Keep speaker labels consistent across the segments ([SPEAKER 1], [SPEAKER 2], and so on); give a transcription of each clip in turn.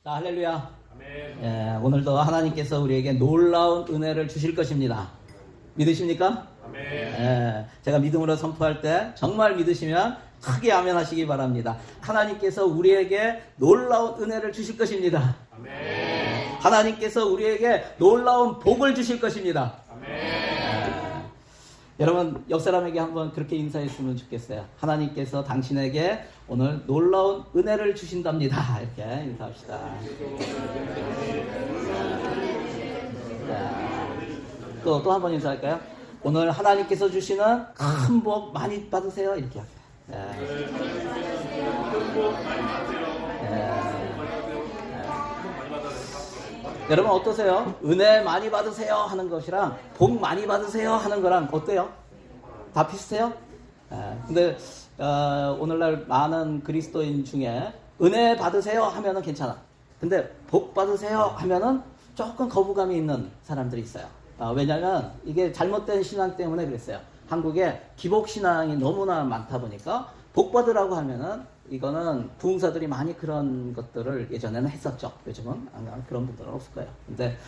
[SPEAKER 1] 자, 할렐루야. 예, 오늘도 하나님께서 우리에게 놀라운 은혜를 주실 것입니다. 믿으십니까? 예, 제가 믿음으로 선포할 때 정말 믿으시면 크게 아멘 하시기 바랍니다. 하나님께서 우리에게 놀라운 은혜를 주실 것입니다. 하나님께서 우리에게 놀라운 복을 주실 것입니다. 여러분, 옆 사람에게 한번 그렇게 인사했으면 좋겠어요. 하나님께서 당신에게 오늘 놀라운 은혜를 주신답니다. 이렇게 인사합시다. 또 한 번 인사할까요? 오늘 하나님께서 주시는 큰 복 많이 받으세요. 이렇게 할게요. 여러분 어떠세요? 은혜 많이 받으세요 하는 것이랑 복 많이 받으세요 하는 거랑 어때요? 다 비슷해요? 근데 오늘날 많은 그리스도인 중에 은혜 받으세요 하면은 괜찮아. 근데 복 받으세요 하면은 조금 거부감이 있는 사람들이 있어요. 왜냐면 이게 잘못된 신앙 때문에 그랬어요. 한국에 기복신앙이 너무나 많다 보니까 복 받으라고 하면은 이거는 부흥사들이 많이 그런 것들을 예전에는 했었죠. 요즘은 그런 분들은 없을 거예요. 근데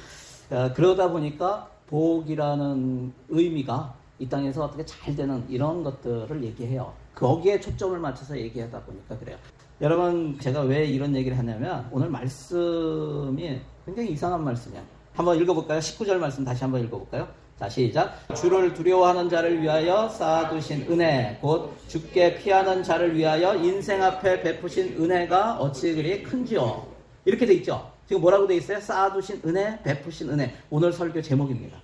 [SPEAKER 1] 그러다 보니까 복이라는 의미가 이 땅에서 어떻게 잘 되는 이런 것들을 얘기해요. 거기에 초점을 맞춰서 얘기하다 보니까 그래요. 여러분, 제가 왜 이런 얘기를 하냐면 오늘 말씀이 굉장히 이상한 말씀이에요. 한번 읽어볼까요? 19절 말씀 다시 한번 읽어볼까요? 자, 시작. 주를 두려워하는 자를 위하여 쌓아두신 은혜, 곧 주께 피하는 자를 위하여 인생 앞에 베푸신 은혜가 어찌 그리 큰지요. 이렇게 돼 있죠. 지금 뭐라고 돼 있어요? 쌓아두신 은혜, 베푸신 은혜. 오늘 설교 제목입니다.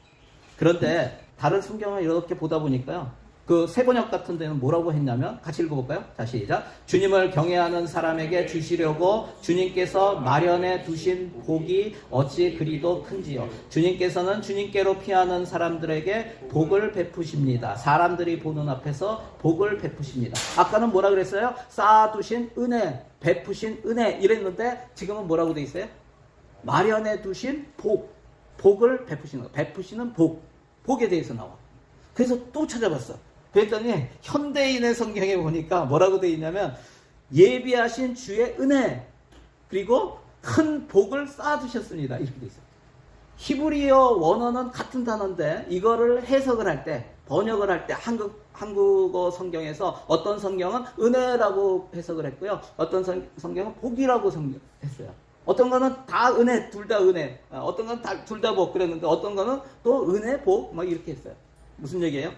[SPEAKER 1] 그런데 다른 성경을 이렇게 보다 보니까요, 그 세번역 같은 데는 뭐라고 했냐면, 같이 읽어볼까요? 자, 시작. 주님을 경외하는 사람에게 주시려고 주님께서 마련해 두신 복이 어찌 그리도 큰지요. 주님께서는 주님께로 피하는 사람들에게 복을 베푸십니다. 사람들이 보는 앞에서 복을 베푸십니다. 아까는 뭐라 그랬어요? 쌓아두신 은혜, 베푸신 은혜 이랬는데 지금은 뭐라고 돼 있어요? 마련해 두신 복, 복을 베푸시는 거. 베푸시는 복, 복에 대해서 나와. 그래서 또 찾아봤어. 그랬더니 현대인의 성경에 보니까 뭐라고 되어 있냐면 예비하신 주의 은혜 그리고 큰 복을 쌓아두셨습니다. 이렇게 되어 있어요. 히브리어 원어는 같은 단어인데 이거를 해석을 할 때, 번역을 할 때 한국어 성경에서 어떤 성경은 은혜라고 해석을 했고요. 어떤 성경은 복이라고 했어요. 어떤 거는 다 은혜, 둘 다 은혜. 어떤 건 둘 다 복 그랬는데 어떤 거는 또 은혜, 복 막 이렇게 했어요. 무슨 얘기예요?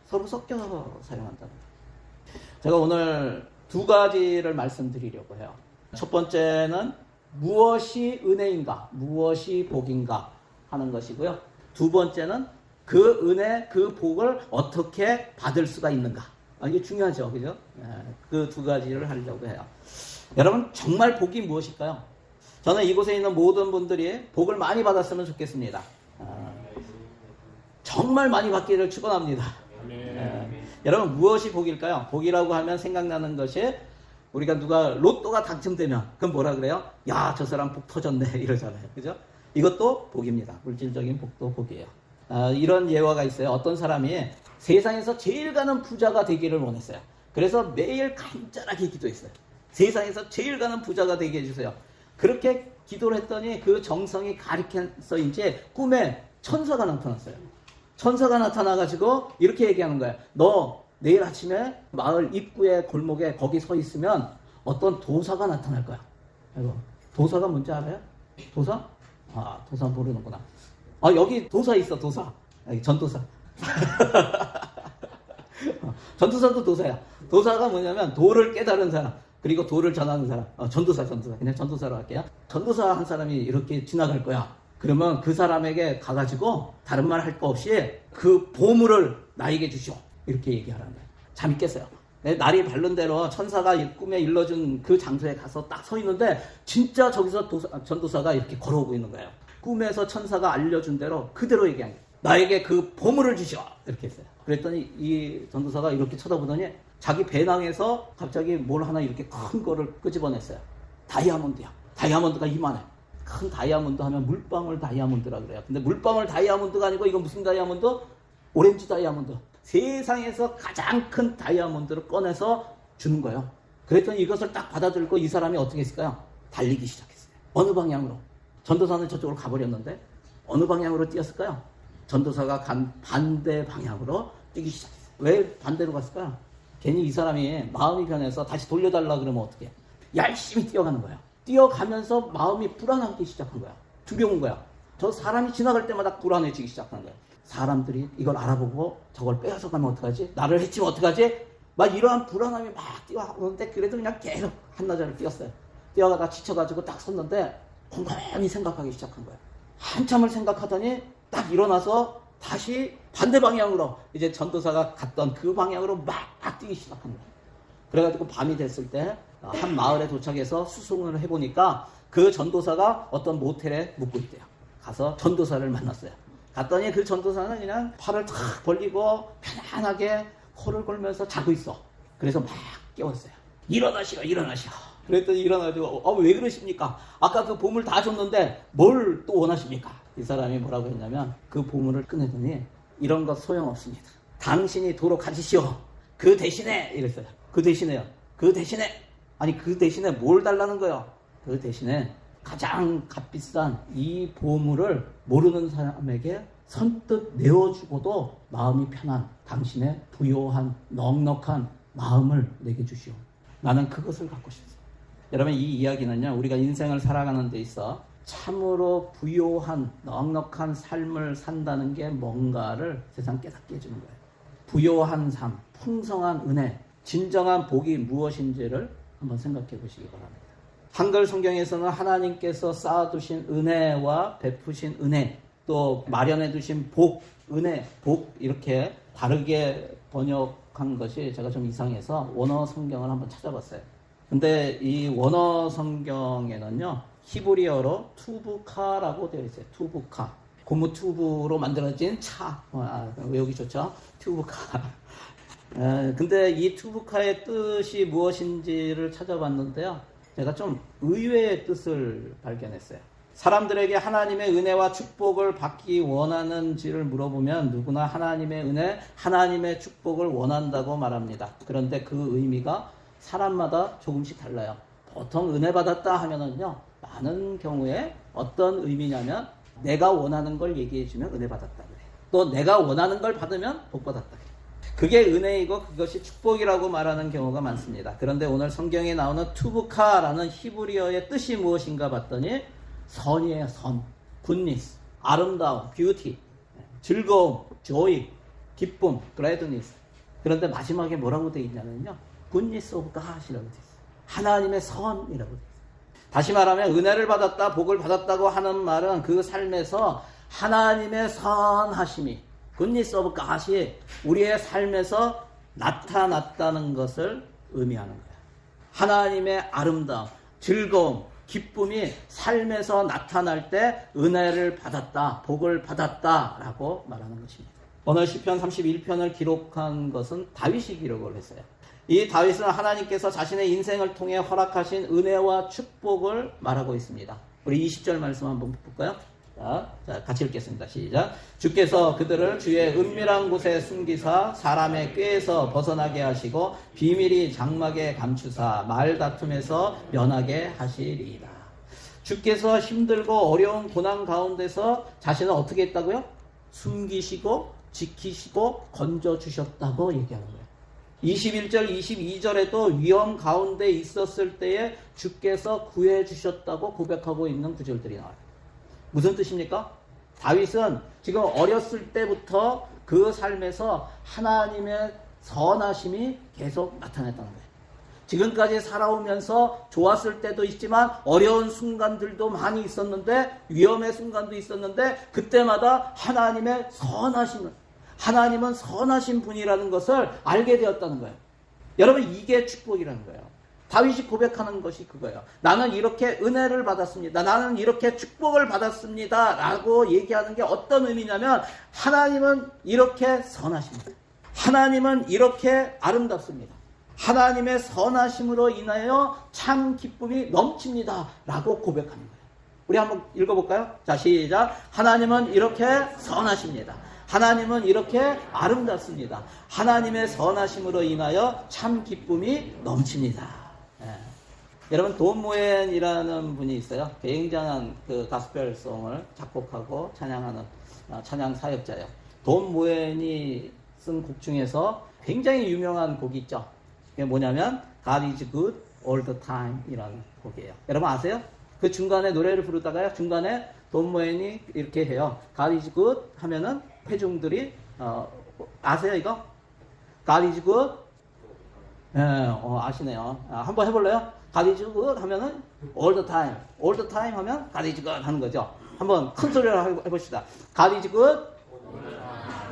[SPEAKER 1] 서로 섞여서 사용한다는 거예요. 제가 오늘 두 가지를 말씀드리려고 해요. 첫 번째는 무엇이 은혜인가, 무엇이 복인가 하는 것이고요. 두 번째는 그 은혜, 그 복을 어떻게 받을 수가 있는가. 이게 중요하죠. 그죠? 그 두 가지를 하려고 해요. 여러분, 정말 복이 무엇일까요? 저는 이곳에 있는 모든 분들이 복을 많이 받았으면 좋겠습니다. 정말 많이 받기를 축원합니다. 여러분, 무엇이 복일까요? 복이라고 하면 생각나는 것이 우리가 누가 로또가 당첨되면 그럼 뭐라 그래요? 야, 저 사람 복 터졌네 이러잖아요. 그죠? 이것도 복입니다. 물질적인 복도 복이에요. 이런 예화가 있어요. 어떤 사람이 세상에서 제일 가는 부자가 되기를 원했어요. 그래서 매일 간절하게 기도했어요. 세상에서 제일 가는 부자가 되게 해주세요. 그렇게 기도를 했더니 그 정성이 가리켜서인지 꿈에 천사가 나타났어요. 천사가 나타나가지고 이렇게 얘기하는 거예요. 너 내일 아침에 마을 입구에 골목에 거기 서 있으면 어떤 도사가 나타날 거야. 아이고, 도사가 뭔지 알아요? 도사? 도사 모르는구나. 여기 도사 있어, 도사. 여기 전도사. 전도사도 도사야. 도사가 뭐냐면 도를 깨달은 사람, 그리고 도를 전하는 사람. 전도사. 그냥 전도사로 할게요. 전도사 한 사람이 이렇게 지나갈 거야. 그러면 그 사람에게 가가지고 다른 말 할 거 없이 그 보물을 나에게 주시오. 이렇게 얘기하라는 거예요. 잠이 깼어요. 날이 바른 대로 천사가 꿈에 일러준 그 장소에 가서 딱 서 있는데 진짜 저기서 전도사가 이렇게 걸어오고 있는 거예요. 꿈에서 천사가 알려준 대로 그대로 얘기한 거예요. 나에게 그 보물을 주시오. 이렇게 했어요. 그랬더니 이 전도사가 이렇게 쳐다보더니 자기 배낭에서 갑자기 뭘 하나 이렇게 큰 거를 끄집어냈어요. 다이아몬드야. 다이아몬드가 이만해. 큰 다이아몬드 하면 물방울 다이아몬드라 그래요. 근데 물방울 다이아몬드가 아니고 이건 무슨 다이아몬드? 오렌지 다이아몬드. 세상에서 가장 큰 다이아몬드를 꺼내서 주는 거예요. 그랬더니 이것을 딱 받아들고 이 사람이 어떻게 했을까요? 달리기 시작했어요. 어느 방향으로? 전도사는 저쪽으로 가버렸는데 어느 방향으로 뛰었을까요? 전도사가 간 반대 방향으로 뛰기 시작했어요. 왜 반대로 갔을까요? 괜히 이 사람이 마음이 변해서 다시 돌려달라 그러면 어떡해? 열심히 뛰어가는 거예요. 뛰어가면서 마음이 불안하기 시작한 거야. 두려운 거야. 저 사람이 지나갈 때마다 불안해지기 시작한 거야. 사람들이 이걸 알아보고 저걸 빼앗아 가면 어떡하지? 나를 해치면 어떡하지? 막 이러한 불안함이 막 뛰어오는데 그래도 그냥 계속 한나절을 뛰었어요. 뛰어가다 지쳐가지고 딱 섰는데 곰곰이 생각하기 시작한 거예요. 한참을 생각하더니 딱 일어나서 다시 반대 방향으로 이제 전도사가 갔던 그 방향으로 막 뛰기 시작한 거예요. 그래가지고 밤이 됐을 때 한 마을에 도착해서 수송을 해보니까 그 전도사가 어떤 모텔에 묵고 있대요. 가서 전도사를 만났어요. 갔더니 그 전도사는 그냥 팔을 탁 벌리고 편안하게 코를 골면서 자고 있어. 그래서 막 깨웠어요. 일어나시오. 그랬더니 일어나가지고 왜 그러십니까? 아까 그 보물 다 줬는데 뭘 또 원하십니까? 이 사람이 뭐라고 했냐면 그 보물을 꺼내더니 이런 것 소용없습니다. 당신이 도로 가지시오. 그 대신에 이랬어요. 그 대신에요. 아니 그 대신에 뭘 달라는 거예요? 그 대신에 가장 값비싼 이 보물을 모르는 사람에게 선뜻 내어주고도 마음이 편한 당신의 부요한 넉넉한 마음을 내게 주시오. 나는 그것을 갖고 싶습니다. 여러분 이 이야기는요, 우리가 인생을 살아가는 데 있어 참으로 부요한 넉넉한 삶을 산다는 게 뭔가를 세상 깨닫게 해주는 거예요. 부요한 삶, 풍성한 은혜, 진정한 복이 무엇인지를 한번 생각해 보시기 바랍니다. 한글 성경에서는 하나님께서 쌓아두신 은혜와 베푸신 은혜, 또 마련해 두신 복, 은혜, 복 이렇게 다르게 번역한 것이 제가 좀 이상해서 원어 성경을 한번 찾아봤어요. 근데 이 원어 성경에는요, 히브리어로 투부카라고 되어 있어요. 투부카. 고무 튜브로 만들어진 차. 외우기 좋죠? 투부카. 근데 이 투부카의 뜻이 무엇인지를 찾아봤는데요. 제가 좀 의외의 뜻을 발견했어요. 사람들에게 하나님의 은혜와 축복을 받기 원하는지를 물어보면 누구나 하나님의 은혜, 하나님의 축복을 원한다고 말합니다. 그런데 그 의미가 사람마다 조금씩 달라요. 보통 은혜 받았다 하면은요, 많은 경우에 어떤 의미냐면 내가 원하는 걸 얘기해주면 은혜 받았다 그래. 또 내가 원하는 걸 받으면 복 받았다 그래. 그게 은혜이고 그것이 축복이라고 말하는 경우가 많습니다. 그런데 오늘 성경에 나오는 투부카라는 히브리어의 뜻이 무엇인가 봤더니 선이에요. 선, 굿니스, 아름다움, 뷰티, 즐거움, joy, 기쁨, gladness. 그런데 마지막에 뭐라고 되어 있냐면요, 굿니스 오브 갓이라고 되어 있어요. 하나님의 선이라고 되어 있어요. 다시 말하면 은혜를 받았다, 복을 받았다고 하는 말은 그 삶에서 하나님의 선하심이, 굿니스 오브 갓이 우리의 삶에서 나타났다는 것을 의미하는 거예요. 하나님의 아름다움, 즐거움, 기쁨이 삶에서 나타날 때 은혜를 받았다, 복을 받았다라고 말하는 것입니다. 오늘 시편 31편을 기록한 것은 다윗이 기록을 했어요. 이 다윗은 하나님께서 자신의 인생을 통해 허락하신 은혜와 축복을 말하고 있습니다. 우리 20절 말씀 한번 볼까요? 자, 같이 읽겠습니다. 시작. 주께서 그들을 주의 은밀한 곳에 숨기사 사람의 꾀에서 벗어나게 하시고 비밀이 장막에 감추사 말다툼에서 면하게 하시리이다. 주께서 힘들고 어려운 고난 가운데서 자신을 어떻게 했다고요? 숨기시고 지키시고 건져주셨다고 얘기하는 거예요. 21절, 22절에도 위험 가운데 있었을 때에 주께서 구해주셨다고 고백하고 있는 구절들이 나와요. 무슨 뜻입니까? 다윗은 지금 어렸을 때부터 그 삶에서 하나님의 선하심이 계속 나타났다는 거예요. 지금까지 살아오면서 좋았을 때도 있지만 어려운 순간들도 많이 있었는데, 위험의 순간도 있었는데, 그때마다 하나님의 선하심을, 하나님은 선하신 분이라는 것을 알게 되었다는 거예요. 여러분, 이게 축복이라는 거예요. 다윗이 고백하는 것이 그거예요. 나는 이렇게 은혜를 받았습니다. 나는 이렇게 축복을 받았습니다. 라고 얘기하는 게 어떤 의미냐면, 하나님은 이렇게 선하십니다. 하나님은 이렇게 아름답습니다. 하나님의 선하심으로 인하여 참 기쁨이 넘칩니다. 라고 고백하는 거예요. 우리 한번 읽어볼까요? 자, 시작. 하나님은 이렇게 선하십니다. 하나님은 이렇게 아름답습니다. 하나님의 선하심으로 인하여 참 기쁨이 넘칩니다. 여러분 돈 모엔이라는 분이 있어요. 굉장한 그 가스펠송을 작곡하고 찬양하는 찬양 사역자예요. 돈 모엔이 쓴 곡 중에서 굉장히 유명한 곡이 있죠. 그게 뭐냐면 God is good all the time 이라는 곡이에요. 여러분 아세요? 그 중간에 노래를 부르다가요. 중간에 돈 모엔이 이렇게 해요. God is good 하면은 회중들이 아세요 이거? God is good? 예, 아시네요. 한번 해볼래요? God is good 하면은 all the time. all the time 하면 God is good 하는 거죠. 한번 큰 소리로 해봅시다. God is good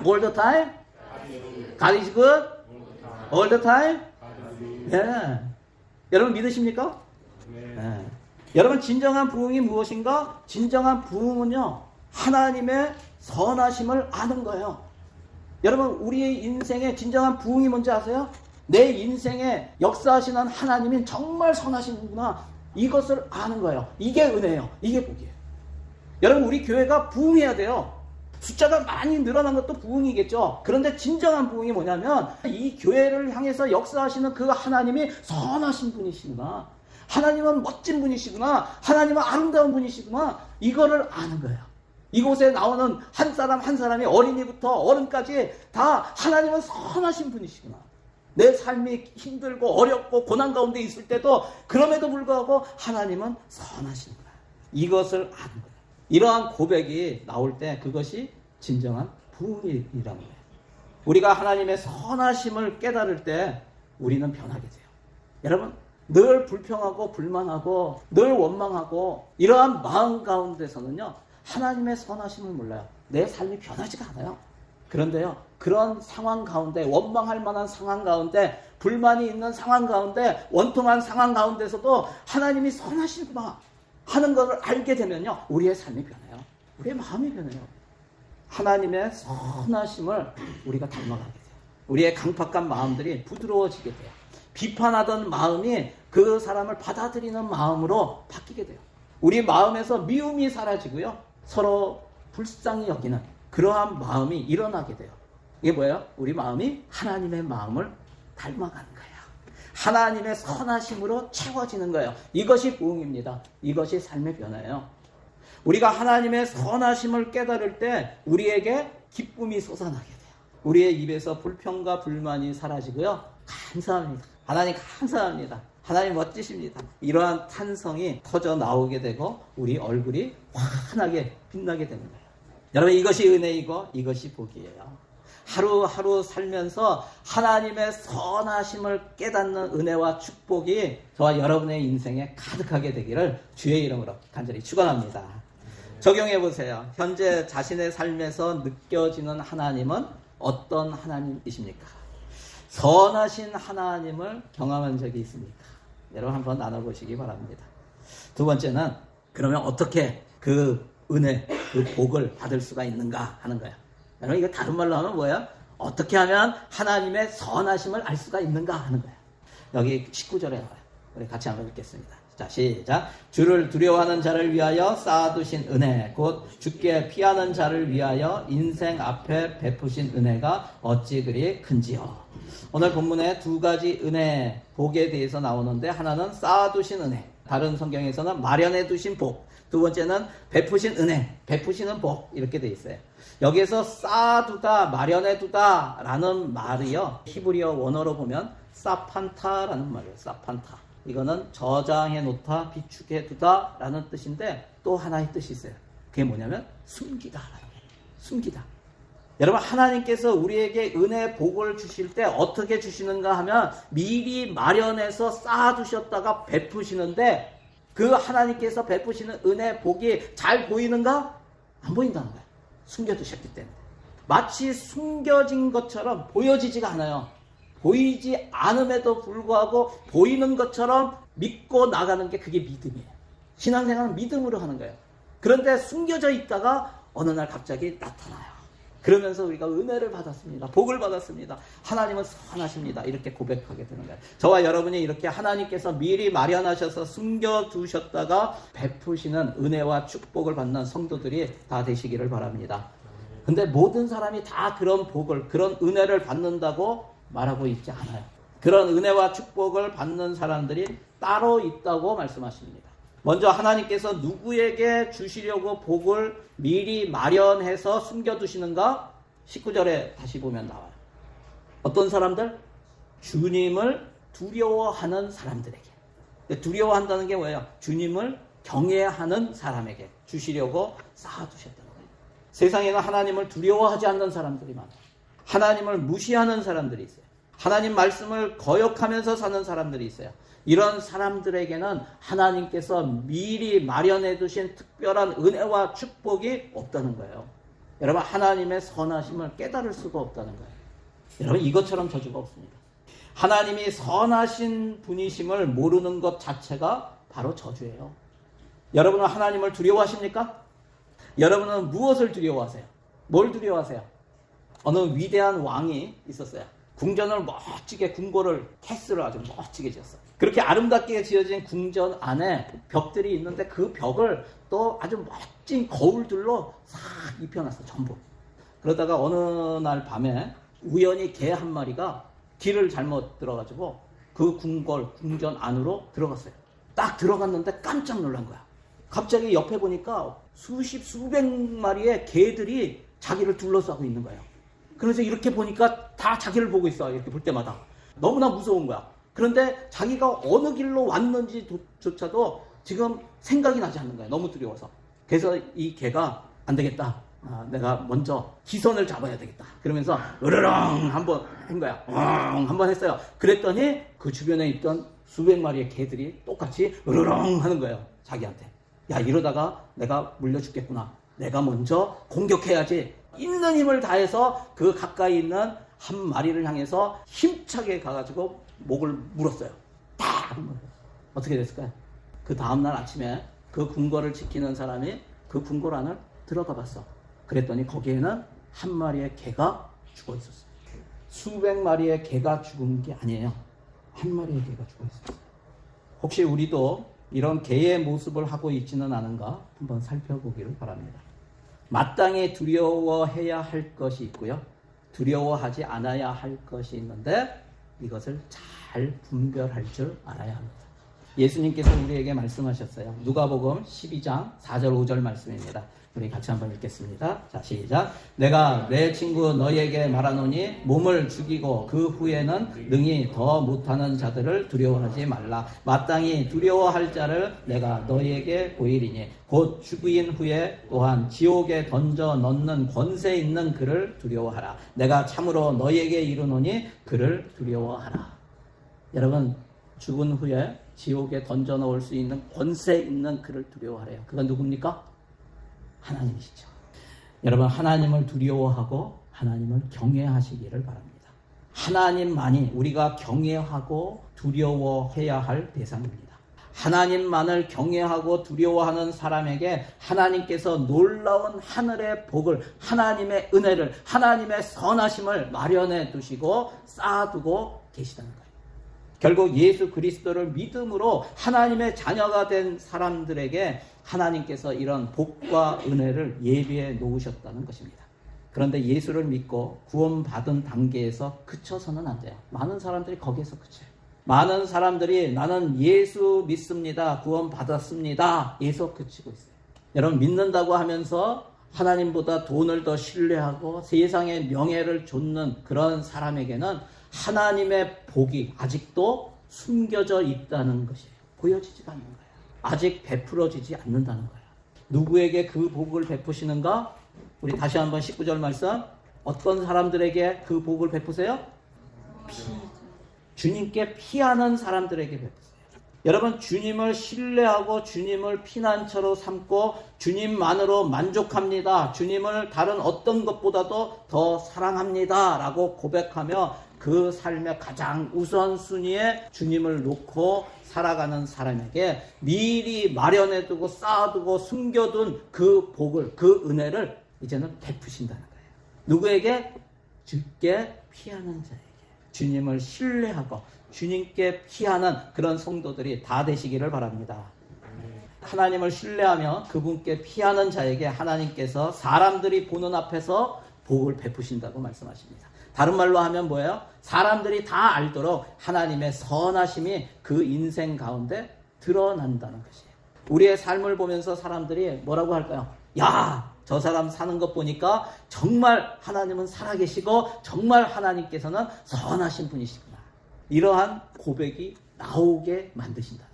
[SPEAKER 1] all the time. God is good all the time. 예. 여러분 믿으십니까? 예. 여러분 진정한 부흥이 무엇인가? 진정한 부흥은요. 하나님의 선하심을 아는 거예요. 여러분 우리의 인생의 진정한 부흥이 뭔지 아세요? 내 인생에 역사하시는 하나님이 정말 선하시는구나. 이것을 아는 거예요. 이게 은혜예요. 이게 복이에요. 여러분 우리 교회가 부흥해야 돼요. 숫자가 많이 늘어난 것도 부흥이겠죠. 그런데 진정한 부흥이 뭐냐면 이 교회를 향해서 역사하시는 그 하나님이 선하신 분이시구나. 하나님은 멋진 분이시구나. 하나님은 아름다운 분이시구나. 이거를 아는 거예요. 이곳에 나오는 한 사람 한 사람이 어린이부터 어른까지 다 하나님은 선하신 분이시구나. 내 삶이 힘들고 어렵고 고난 가운데 있을 때도 그럼에도 불구하고 하나님은 선하시구나. 이것을 아는 거예요. 이러한 고백이 나올 때 그것이 진정한 부흥이라는 거예요. 우리가 하나님의 선하심을 깨달을 때 우리는 변하게 돼요. 여러분 늘 불평하고 불만하고 늘 원망하고 이러한 마음 가운데서는요. 하나님의 선하심을 몰라요. 내 삶이 변하지가 않아요. 그런데요. 그런 상황 가운데 원망할 만한 상황 가운데 불만이 있는 상황 가운데 원통한 상황 가운데서도 하나님이 선하시구나 하는 것을 알게 되면요. 우리의 삶이 변해요. 우리의 마음이 변해요. 하나님의 선하심을 우리가 닮아가게 돼요. 우리의 강팍한 마음들이 부드러워지게 돼요. 비판하던 마음이 그 사람을 받아들이는 마음으로 바뀌게 돼요. 우리 마음에서 미움이 사라지고요. 서로 불쌍히 여기는 그러한 마음이 일어나게 돼요. 이게 뭐예요? 우리 마음이 하나님의 마음을 닮아가는 거예요. 하나님의 선하심으로 채워지는 거예요. 이것이 부흥입니다. 이것이 삶의 변화예요. 우리가 하나님의 선하심을 깨달을 때 우리에게 기쁨이 솟아나게 돼요. 우리의 입에서 불평과 불만이 사라지고요. 감사합니다. 하나님 감사합니다. 하나님 멋지십니다. 이러한 탄성이 터져 나오게 되고 우리 얼굴이 환하게 빛나게 되는 거예요. 여러분 이것이 은혜이고 이것이 복이에요. 하루하루 살면서 하나님의 선하심을 깨닫는 은혜와 축복이 저와 여러분의 인생에 가득하게 되기를 주의 이름으로 간절히 축원합니다. 적용해 보세요. 현재 자신의 삶에서 느껴지는 하나님은 어떤 하나님이십니까? 선하신 하나님을 경험한 적이 있습니까? 여러분 한번 나눠보시기 바랍니다. 두 번째는 그러면 어떻게 그 은혜, 그 복을 받을 수가 있는가 하는 거예요. 여러분 이거 다른 말로 하면 뭐예요? 어떻게 하면 하나님의 선하심을 알 수가 있는가 하는 거예요. 여기 19절에 나와요. 우리 같이 한번 읽겠습니다. 자, 시작. 주를 두려워하는 자를 위하여 쌓아두신 은혜, 곧 주께 피하는 자를 위하여 인생 앞에 베푸신 은혜가 어찌 그리 큰지요. 오늘 본문에 두 가지 은혜, 복에 대해서 나오는데 하나는 쌓아두신 은혜, 다른 성경에서는 마련해 두신 복, 두 번째는 베푸신 은혜, 베푸시는 복 이렇게 돼 있어요. 여기에서 쌓아두다, 마련해두다 라는 말이요. 히브리어 원어로 보면 사판타라는 말이에요. 사판타. 이거는 저장해놓다, 비축해두다 라는 뜻인데 또 하나의 뜻이 있어요. 그게 뭐냐면 숨기다 라는 거예요. 숨기다. 여러분 하나님께서 우리에게 은혜, 복을 주실 때 어떻게 주시는가 하면 미리 마련해서 쌓아두셨다가 베푸시는데 그 하나님께서 베푸시는 은혜, 복이 잘 보이는가? 안 보인다는 거예요. 숨겨두셨기 때문에. 마치 숨겨진 것처럼 보여지지가 않아요. 보이지 않음에도 불구하고 보이는 것처럼 믿고 나가는 게 그게 믿음이에요. 신앙생활은 믿음으로 하는 거예요. 그런데 숨겨져 있다가 어느 날 갑자기 나타나요. 그러면서 우리가 은혜를 받았습니다. 복을 받았습니다. 하나님은 선하십니다. 이렇게 고백하게 되는 거예요. 저와 여러분이 이렇게 하나님께서 미리 마련하셔서 숨겨두셨다가 베푸시는 은혜와 축복을 받는 성도들이 다 되시기를 바랍니다. 근데 모든 사람이 다 그런 복을, 그런 은혜를 받는다고 말하고 있지 않아요. 그런 은혜와 축복을 받는 사람들이 따로 있다고 말씀하십니다. 먼저 하나님께서 누구에게 주시려고 복을 미리 마련해서 숨겨두시는가? 19절에 다시 보면 나와요. 어떤 사람들? 주님을 두려워하는 사람들에게. 두려워한다는 게 뭐예요? 주님을 경외하는 사람에게 주시려고 쌓아두셨다는 거예요. 세상에는 하나님을 두려워하지 않는 사람들이 많아요. 하나님을 무시하는 사람들이 있어요. 하나님 말씀을 거역하면서 사는 사람들이 있어요. 이런 사람들에게는 하나님께서 미리 마련해 두신 특별한 은혜와 축복이 없다는 거예요. 여러분, 하나님의 선하심을 깨달을 수가 없다는 거예요. 여러분, 이것처럼 저주가 없습니다. 하나님이 선하신 분이심을 모르는 것 자체가 바로 저주예요. 여러분은 하나님을 두려워하십니까? 여러분은 무엇을 두려워하세요? 뭘 두려워하세요? 어느 위대한 왕이 있었어요. 궁전을 멋지게, 궁궐을, 캐슬을 아주 멋지게 지었어요. 그렇게 아름답게 지어진 궁전 안에 벽들이 있는데 그 벽을 또 아주 멋진 거울들로 싹 입혀놨어요. 전부. 그러다가 어느 날 밤에 우연히 개 한 마리가 길을 잘못 들어가지고 그 궁전 안으로 들어갔어요. 딱 들어갔는데 깜짝 놀란 거야. 갑자기 옆에 보니까 수백 마리의 개들이 자기를 둘러싸고 있는 거예요. 그래서 이렇게 보니까 다 자기를 보고 있어. 이렇게 볼 때마다. 너무나 무서운 거야. 그런데 자기가 어느 길로 왔는지조차도 지금 생각이 나지 않는 거야. 너무 두려워서. 그래서 이 개가 안 되겠다. 내가 먼저 기선을 잡아야 되겠다. 그러면서 으르렁 한번 한 거야. 한번 했어요. 그랬더니 그 주변에 있던 수백 마리의 개들이 똑같이 으르렁 하는 거예요. 자기한테. 야, 이러다가 내가 물려 죽겠구나. 내가 먼저 공격해야지. 있는 힘을 다해서 그 가까이 있는 한 마리를 향해서 힘차게 가가지고 목을 물었어요. 딱! 어떻게 됐을까요? 그 다음날 아침에 그 궁궐을 지키는 사람이 그 궁궐 안을 들어가 봤어. 그랬더니 거기에는 한 마리의 개가 죽어 있었어요. 수백 마리의 개가 죽은 게 아니에요. 한 마리의 개가 죽어 있었어요. 혹시 우리도 이런 개의 모습을 하고 있지는 않은가 한번 살펴보기를 바랍니다. 마땅히 두려워해야 할 것이 있고요. 두려워하지 않아야 할 것이 있는데 이것을 잘 분별할 줄 알아야 합니다. 예수님께서 우리에게 말씀하셨어요. 누가복음 12장 4절 5절 말씀입니다. 우리 같이 한번 읽겠습니다. 자, 시작. 내가 내 친구 너희에게 말하노니 몸을 죽이고 그 후에는 능히 더 못하는 자들을 두려워하지 말라. 마땅히 두려워할 자를 내가 너희에게 보이리니 곧 죽인 후에 또한 지옥에 던져 넣는 권세 있는 그를 두려워하라. 내가 참으로 너희에게 이르노니 그를 두려워하라. 여러분, 죽은 후에 지옥에 던져 넣을 수 있는 권세 있는 그를 두려워하래요. 그건 누굽니까? 하나님이시죠. 여러분, 하나님을 두려워하고 하나님을 경외하시기를 바랍니다. 하나님만이 우리가 경외하고 두려워해야 할 대상입니다. 하나님만을 경외하고 두려워하는 사람에게 하나님께서 놀라운 하늘의 복을, 하나님의 은혜를, 하나님의 선하심을 마련해 두시고 쌓아두고 계시다는 거예요. 결국 예수 그리스도를 믿음으로 하나님의 자녀가 된 사람들에게 하나님께서 이런 복과 은혜를 예비해 놓으셨다는 것입니다. 그런데 예수를 믿고 구원받은 단계에서 그쳐서는 안 돼요. 많은 사람들이 거기에서 그쳐요. 많은 사람들이 나는 예수 믿습니다. 구원받았습니다. 에서 그치고 있어요. 여러분, 믿는다고 하면서 하나님보다 돈을 더 신뢰하고 세상의 명예를 좇는 그런 사람에게는 하나님의 복이 아직도 숨겨져 있다는 것이에요. 보여지지가 않는 거예요. 아직 베풀어지지 않는다는 거예요. 누구에게 그 복을 베푸시는가? 우리 다시 한번 19절 말씀. 어떤 사람들에게 그 복을 베푸세요? 주님께 피하는 사람들에게 베푸세요. 여러분, 주님을 신뢰하고 주님을 피난처로 삼고 주님만으로 만족합니다. 주님을 다른 어떤 것보다도 더 사랑합니다. 라고 고백하며 그 삶의 가장 우선순위에 주님을 놓고 살아가는 사람에게 미리 마련해두고 쌓아두고 숨겨둔 그 복을, 그 은혜를 이제는 베푸신다는 거예요. 누구에게? 주께 피하는 자에게. 주님을 신뢰하고 주님께 피하는 그런 성도들이 다 되시기를 바랍니다. 하나님을 신뢰하며 그분께 피하는 자에게 하나님께서 사람들이 보는 앞에서 복을 베푸신다고 말씀하십니다. 다른 말로 하면 뭐예요? 사람들이 다 알도록 하나님의 선하심이 그 인생 가운데 드러난다는 것이에요. 우리의 삶을 보면서 사람들이 뭐라고 할까요? 야, 저 사람 사는 것 보니까 정말 하나님은 살아계시고 정말 하나님께서는 선하신 분이시구나. 이러한 고백이 나오게 만드신다.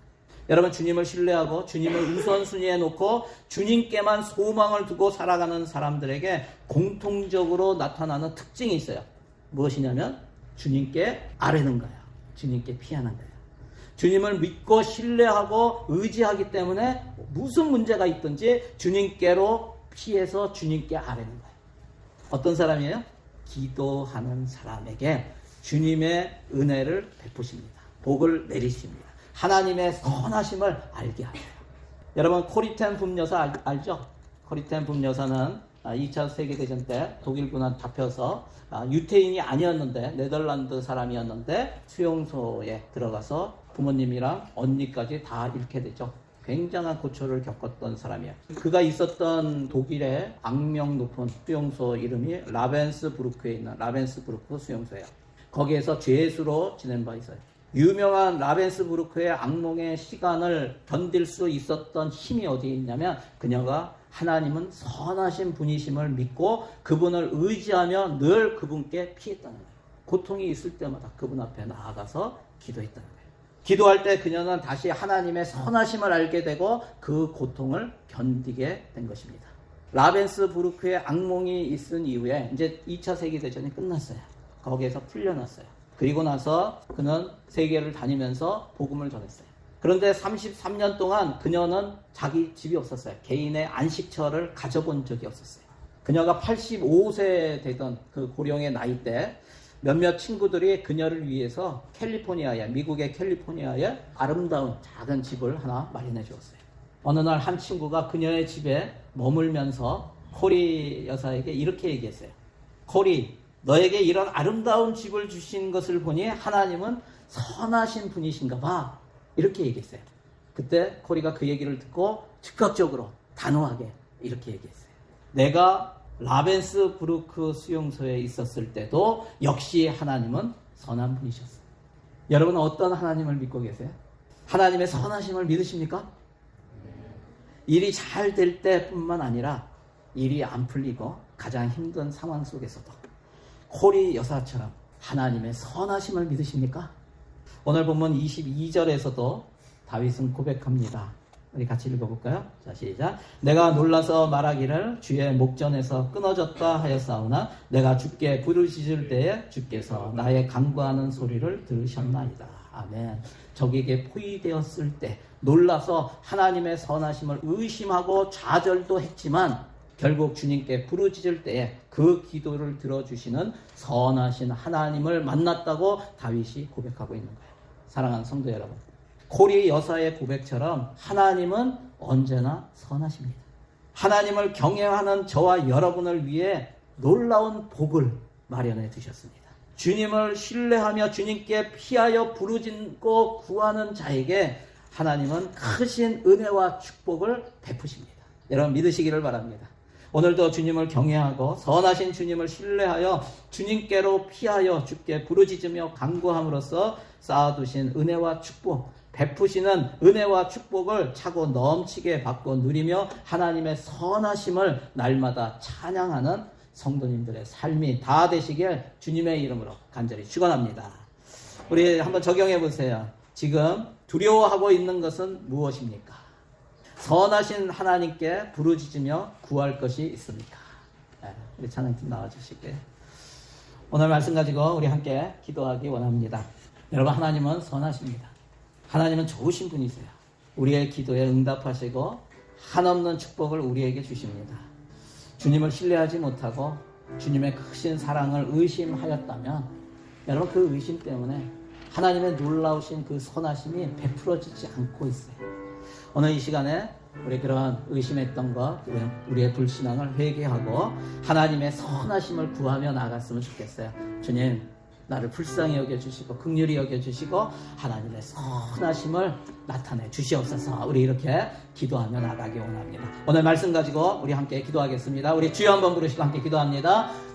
[SPEAKER 1] 여러분, 주님을 신뢰하고 주님을 우선순위에 놓고 주님께만 소망을 두고 살아가는 사람들에게 공통적으로 나타나는 특징이 있어요. 무엇이냐면 주님께 아뢰는 거예요. 주님께 피하는 거예요. 주님을 믿고 신뢰하고 의지하기 때문에 무슨 문제가 있든지 주님께로 피해서 주님께 아뢰는 거예요. 어떤 사람이에요? 기도하는 사람에게 주님의 은혜를 베푸십니다. 복을 내리십니다. 하나님의 선하심을 알게 하세요. 여러분, 코리텐 분여사 알죠? 코리텐 분여사는 2차 세계대전 때 독일군한 잡혀서 유태인이 아니었는데 네덜란드 사람이었는데 수용소에 들어가서 부모님이랑 언니까지 다 잃게 되죠. 굉장한 고초를 겪었던 사람이에요. 그가 있었던 독일의 악명 높은 수용소 이름이 라벤스부르크에 있는 라벤스부르크 수용소예요. 거기에서 죄수로 지낸 바 있어요. 유명한 라벤스부르크의 악몽의 시간을 견딜 수 있었던 힘이 어디에 있냐면 그녀가 하나님은 선하신 분이심을 믿고 그분을 의지하며 늘 그분께 피했다는 거예요. 고통이 있을 때마다 그분 앞에 나아가서 기도했다는 거예요. 기도할 때 그녀는 다시 하나님의 선하심을 알게 되고 그 고통을 견디게 된 것입니다. 라벤스부르크의 악몽이 있은 이후에 이제 2차 세계대전이 끝났어요. 거기에서 풀려났어요. 그리고 나서 그는 세계를 다니면서 복음을 전했어요. 그런데 33년 동안 그녀는 자기 집이 없었어요. 개인의 안식처를 가져본 적이 없었어요. 그녀가 85세 되던 그 고령의 나이 때 몇몇 친구들이 그녀를 위해서 캘리포니아에, 미국의 캘리포니아에 아름다운 작은 집을 하나 마련해 주었어요. 어느 날 한 친구가 그녀의 집에 머물면서 코리 여사에게 이렇게 얘기했어요. 코리, 너에게 이런 아름다운 집을 주신 것을 보니 하나님은 선하신 분이신가 봐. 이렇게 얘기했어요. 그때 코리가 그 얘기를 듣고 즉각적으로 단호하게 이렇게 얘기했어요. 내가 라벤스부르크 수용소에 있었을 때도 역시 하나님은 선한 분이셨어요. 여러분은 어떤 하나님을 믿고 계세요? 하나님의 선하심을 믿으십니까? 일이 잘 될 때뿐만 아니라 일이 안 풀리고 가장 힘든 상황 속에서도 코리 여사처럼 하나님의 선하심을 믿으십니까? 오늘 본문 22절에서도 다윗은 고백합니다. 우리 같이 읽어볼까요? 자, 시작. 내가 놀라서 말하기를 주의 목전에서 끊어졌다 하였사오나 내가 주께 부르짖을 때에 주께서 나의 간구하는 소리를 들으셨나이다. 아멘. 적에게 포위되었을 때 놀라서 하나님의 선하심을 의심하고 좌절도 했지만 결국 주님께 부르짖을 때에 그 기도를 들어주시는 선하신 하나님을 만났다고 다윗이 고백하고 있는 거예요. 사랑하는 성도 여러분, 코리 여사의 고백처럼 하나님은 언제나 선하십니다. 하나님을 경외하는 저와 여러분을 위해 놀라운 복을 마련해 두셨습니다. 주님을 신뢰하며 주님께 피하여 부르짖고 구하는 자에게 하나님은 크신 은혜와 축복을 베푸십니다. 여러분 믿으시기를 바랍니다. 오늘도 주님을 경외하고 선하신 주님을 신뢰하여 주님께로 피하여 주께 부르짖으며 간구함으로써 쌓아두신 은혜와 축복, 베푸시는 은혜와 축복을 차고 넘치게 받고 누리며 하나님의 선하심을 날마다 찬양하는 성도님들의 삶이 다 되시길 주님의 이름으로 간절히 축원합니다. 우리 한번 적용해 보세요. 지금 두려워하고 있는 것은 무엇입니까? 선하신 하나님께 부르짖으며 구할 것이 있습니까? 네, 우리 찬양팀 나와주실게요. 오늘 말씀 가지고 우리 함께 기도하기 원합니다. 여러분, 하나님은 선하십니다. 하나님은 좋으신 분이세요. 우리의 기도에 응답하시고 한없는 축복을 우리에게 주십니다. 주님을 신뢰하지 못하고 주님의 크신 사랑을 의심하였다면 여러분 그 의심 때문에 하나님의 놀라우신 그 선하심이 베풀어지지 않고 있어요. 오늘 이 시간에 우리 그런 의심했던 것, 우리의 불신앙을 회개하고 하나님의 선하심을 구하며 나갔으면 좋겠어요. 주님, 나를 불쌍히 여겨주시고 긍휼히 여겨주시고 하나님의 선하심을 나타내 주시옵소서. 우리 이렇게 기도하며 나가기 원합니다. 오늘 말씀 가지고 우리 함께 기도하겠습니다. 우리 주여 한번 부르시고 함께 기도합니다.